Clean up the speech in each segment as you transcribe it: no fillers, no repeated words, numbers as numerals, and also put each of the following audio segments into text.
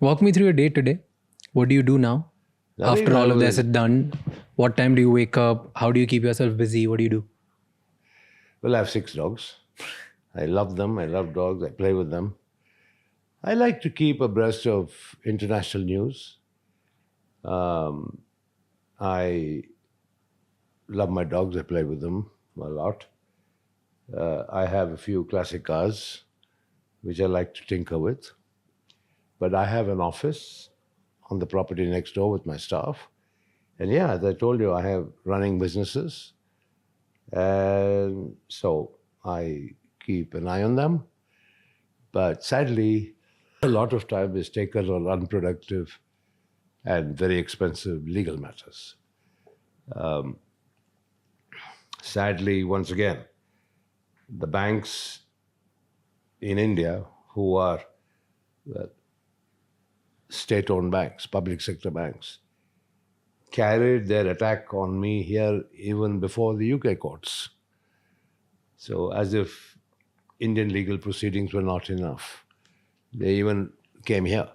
Walk me through your day today. What do you do now? Nothing. After all of this is done, what time do you wake up? How do you keep yourself busy? What do you do? Well, I have 6 dogs. I love them. I love dogs. I play with them. I like to keep abreast of international news. I love my dogs. I play with them a lot. I have a few classic cars, which I like to tinker with. But I have an office on the property next door with my staff. And yeah, as I told you, I have running businesses. And so I keep an eye on them. But sadly, a lot of time is taken on unproductive and very expensive legal matters. Sadly, once again, the banks in India, who are state-owned banks, public sector banks, carried their attack on me here even before the UK courts. So as if Indian legal proceedings were not enough. They even came here.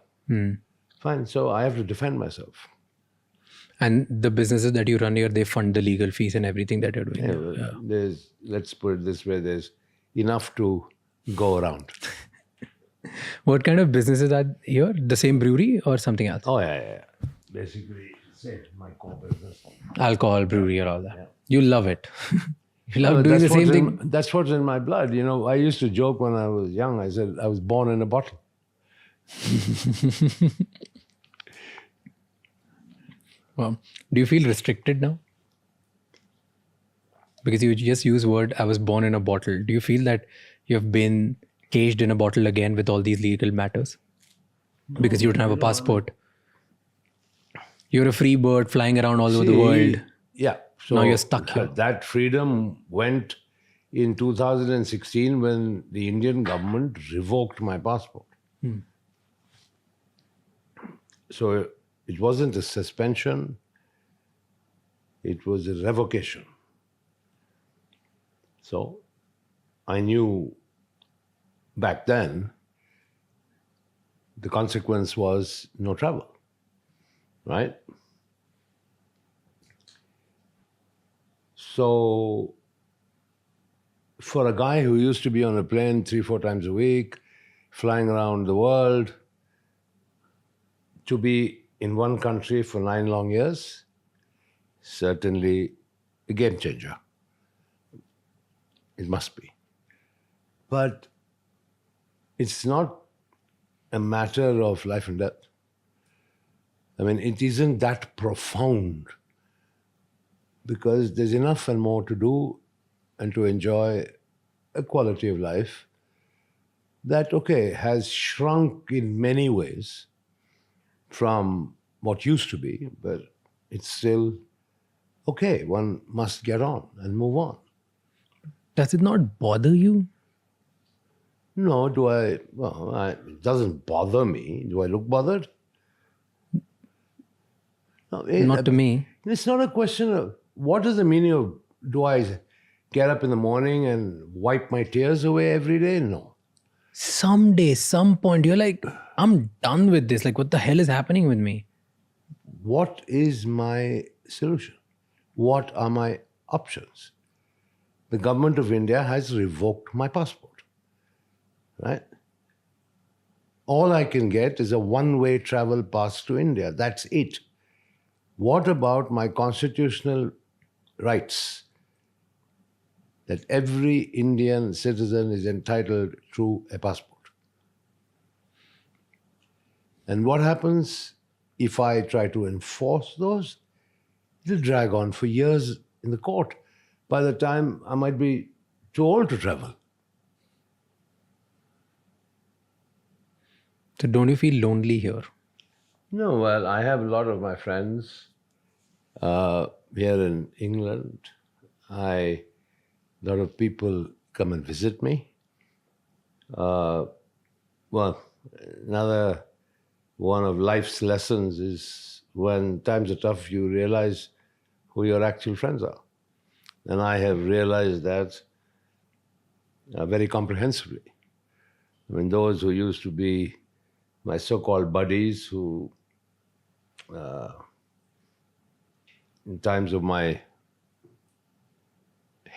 Fine, so I have to defend myself. And the businesses that you run here, they fund the legal fees and everything that you're doing. There's, let's put it this way, there's enough to go around. What kind of businesses are here? The same brewery or something else? Oh, yeah. Basically, say my core business. Alcohol, brewery, or all that. Yeah. You love it. You love doing the same thing. That's what's in my blood. You know, I used to joke when I was young. I said I was born in a bottle. Well, do you feel restricted now? Because you just use word, I was born in a bottle. Do you feel that you have been caged in a bottle again with all these legal matters? Because you don't have a passport. You're a free bird flying around all over the world. Yeah. So now you're stuck here. That freedom went in 2016 when the Indian government revoked my passport. So it wasn't a suspension, it was a revocation. So I knew back then the consequence was no travel, right? So for a guy who used to be on a plane 3-4 times a week, flying around the world, to be in one country for 9 long years, certainly a game changer. It must be. But it's not a matter of life and death. I mean, it isn't that profound because there's enough and more to do and to enjoy a quality of life that, okay, has shrunk in many ways from what used to be, but it's still okay. One must get on and move on. Does it not bother you? No, do I? Well, it doesn't bother me. Do I look bothered? No, Not to me. It's not a question of what is the meaning of do I get up in the morning and wipe my tears away every day? No. Someday, some point, you're like, I'm done with this. Like, what the hell is happening with me? What is my solution? What are my options? The government of India has revoked my passport, right? All I can get is a one-way travel pass to India. That's it. What about my constitutional rights that every Indian citizen is entitled to a passport? And what happens if I try to enforce those? It'll drag on for years in the court. By the time I might be too old to travel. So don't you feel lonely here? No, well, I have a lot of my friends here in England. A lot of people come and visit me. Well, another one of life's lessons is when times are tough, you realize who your actual friends are. And I have realized that very comprehensively. I mean, those who used to be my so-called buddies who, in times of my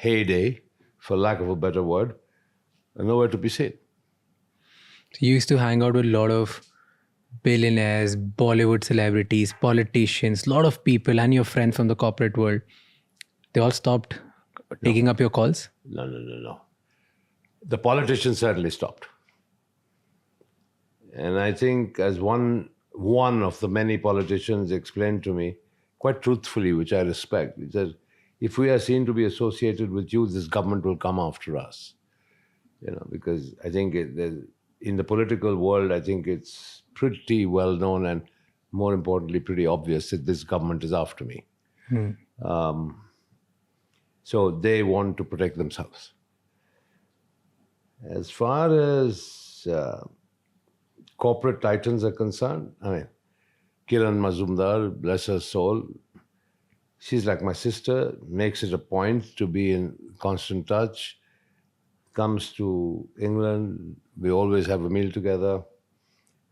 heyday, for lack of a better word, are nowhere to be seen. You used to hang out with a lot of billionaires, Bollywood celebrities, politicians, a lot of people, and your friends from the corporate world. They all stopped taking up your calls? No. The politicians certainly stopped. And I think as one of the many politicians explained to me, quite truthfully, which I respect, he said, if we are seen to be associated with you, this government will come after us. Because I think in the political world, I think it's pretty well known and, more importantly, pretty obvious that this government is after me. So they want to protect themselves. As far as corporate titans are concerned, I mean, Kiran Mazumdar, bless her soul, she's like my sister, makes it a point to be in constant touch, comes to England, we always have a meal together.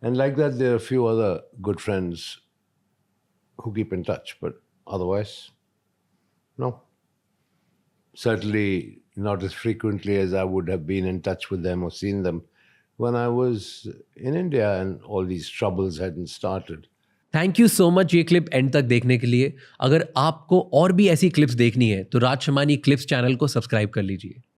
And like that, there are a few other good friends who keep in touch, but otherwise, no. Certainly not as frequently as I would have been in touch with them or seen them when I was in India and all these troubles hadn't started. Thank you so much ये clip and तक देखने के लिए. अगर आपको और भी ऐसी क्लिप्स देखनी है तो राज शमानी क्लिप्स चैनल को सब्सक्राइब कर लीजिए.